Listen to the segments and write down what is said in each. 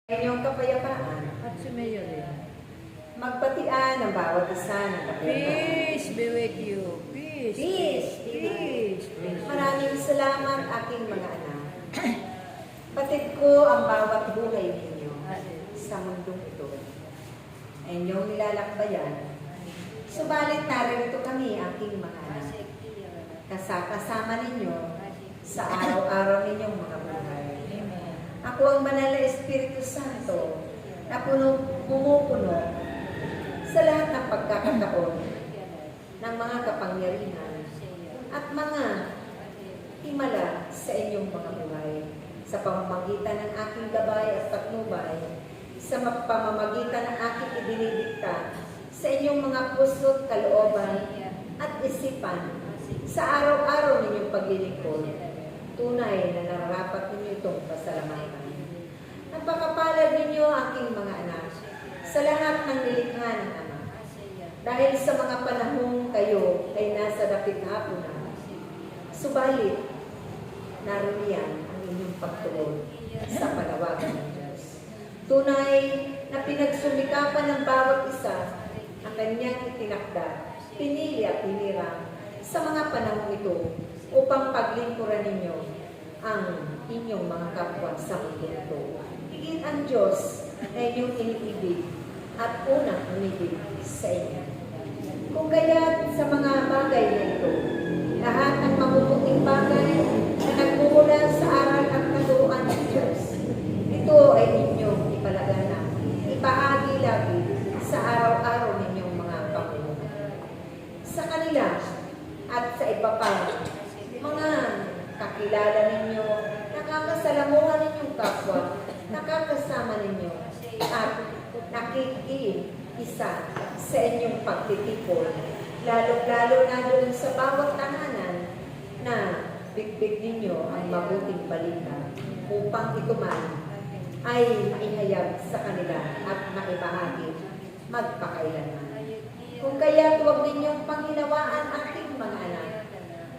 Inyong kapayapaan At sumayo rin. magpatian ang bawat isa ng kapayapaan. Peace be with you. Peace. Peace. Peace. Peace. Maraming salamat aking mga anak. Patid ko ang bawat buhay ninyo sa mundong ito. Inyong nilalakbayan. Subalit narito kami aking mga anak. Kasama ninyo sa araw-araw ninyong mga buhay. Ako ang banal na Espiritu Santo na pumupuno sa lahat ng pagkakataon ng mga kapangyarihan at mga himala sa inyong mga buhay sa pamamagitan ng aking gabay at patnubay, sa pamamagitan ng aking idinidikta sa inyong mga puso't kalooban at isipan sa araw-araw ninyong paglilingkod. Tunay na nararapat ninyo itong pasalamatan. Napakapalad ninyo aking mga anak sa lahat ng nilikha ng Ama. Dahil sa mga panahong kayo ay nasa dapit hapon na, subalit naririyan ang inyong pagtuloy sa panawagan ng Diyos. Tunay na pinagsumikapan ng bawat isa ang kanyang itinakda, pinili at hinirang sa mga panahong ito upang paglingkuran ninyo ang inyong mga kapwa sa mundo ito. Higit ang Diyos na inyong iniibig at unang umibig sa inyo. Kung kaya sa mga bagay na ito, lahat ng mabubuting bagay na nagmumula sa aral at katuruan ng Diyos, ito ay inyong ipalaganap, ipahagi lagi sa araw-araw ninyong mga pamumuhay. Sa kanila at sa iba pa, mga kakilala ninyo, nakakasalamuhan ninyong kapwa, nakakasama ninyo, at nakikiisa sa inyong pagtitipon, lalo-lalo na doon sa bawat tahanan na bigbig ninyo ang mabuting balita upang ito man ay maihayag sa kanila at maibahagi magpakailanman. Kung kaya huwag ninyong panghinawaan aking mga anak,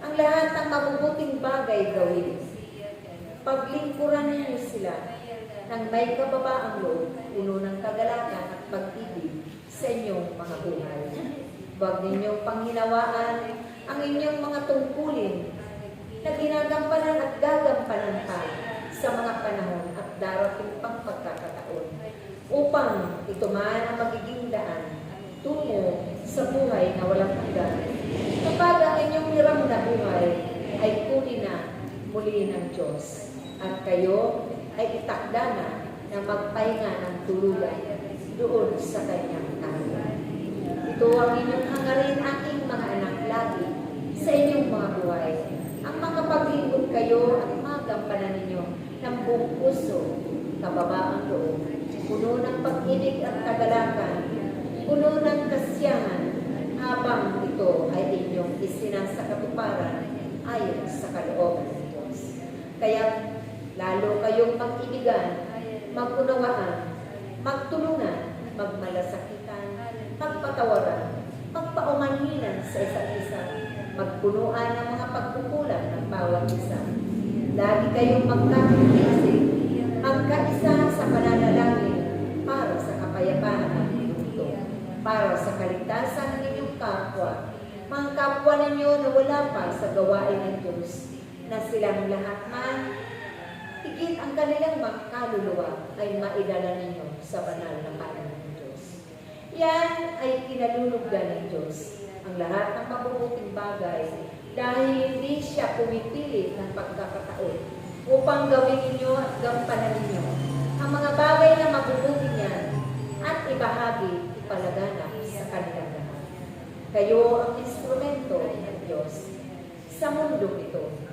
ang lahat ng mabubuting bagay gawin. Paglingkuran ninyo sila ng may kababaang loob, puno ng kagalakan at pag-ibig sa inyong mga buhay. Huwag ninyong panghinawaan ang inyong mga tungkulin na ginagampanan at gagampanan pa sa mga panahon at darating pang pagkakataon upang ito man ang magiging daan tungo sa buhay na walang hanggan. Kapag ang inyong hiram na buhay ay kunin na muli ng Diyos at kayo ay itakda na magpahinga ng tuluyan doon sa kanyang kaharian. Ito ang inyong hangarin aking mga anak lagi sa inyong mga buhay. Ang mga paglingkod kayo at magampanan ninyo ng buong puso, kababaang loob, puno ng pag-ibig at kagalakan, puno ng kasiyahan, habang ito ay inyong isinasakatuparan ayon sa kalooban ng Diyos. Kaya lalo kayong mag-ibigan, mag-unawaan, magtulungan, magmalasakitan, magpatawaran, magpaumanhinan sa isa't isa, magpunuan ng mga pagkukulang ng bawat isa. Lagi kayong magkakaisip, magkaisa sa pananalangin para sa kapayapaan ng mundo, para sa kaligtasan ng inyong kapwa, mga kapwa ninyo na wala pa sa gawain ng Diyos, na silang lahat man, higit ang kanilang mga kaluluwa ay maidala ninyo sa banal na kanan ng Diyos. Yan ay kinalulugdan ng Diyos, ang lahat ng mabubuting bagay, dahil hindi siya pumipili ng pagkakataon upang gawin ninyo at gampanan ninyo ang mga bagay na mabubuti niyan at ibahagi, ipalaganap sa kanilang lahat. Kayo ang instrumento ng Diyos sa mundo ito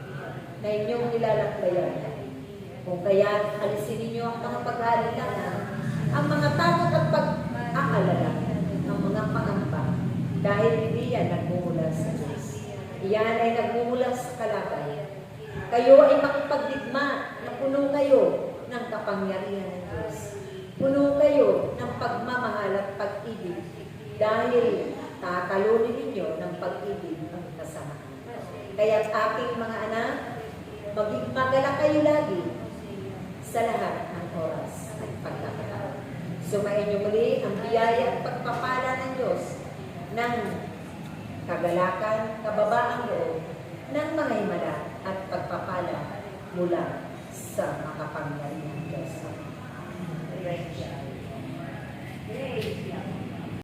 na inyong nilalakbayan. Kung kaya alisin ninyo ang mga pag-aalala, ang mga takot at pag-aalala, ang mga pangamba, dahil hindi yan nagmumula sa Diyos. Iyan ay nagmumula sa kalabay. Kayo ay makipagdigma na puno kayo ng kapangyarihan ng Diyos. Puno kayo ng pagmamahal at pag-ibig dahil tatalunin ninyo ng pag-ibig ang kasamaan. Kaya aking mga anak, maging magala kayo lagi sa lahat ng oras at pagkakataon. Sumain niyo muli ang biyaya at pagpapala ng Diyos ng kagalakan, kababaang loob, ng mga himala at pagpapala mula sa makapangyarihan.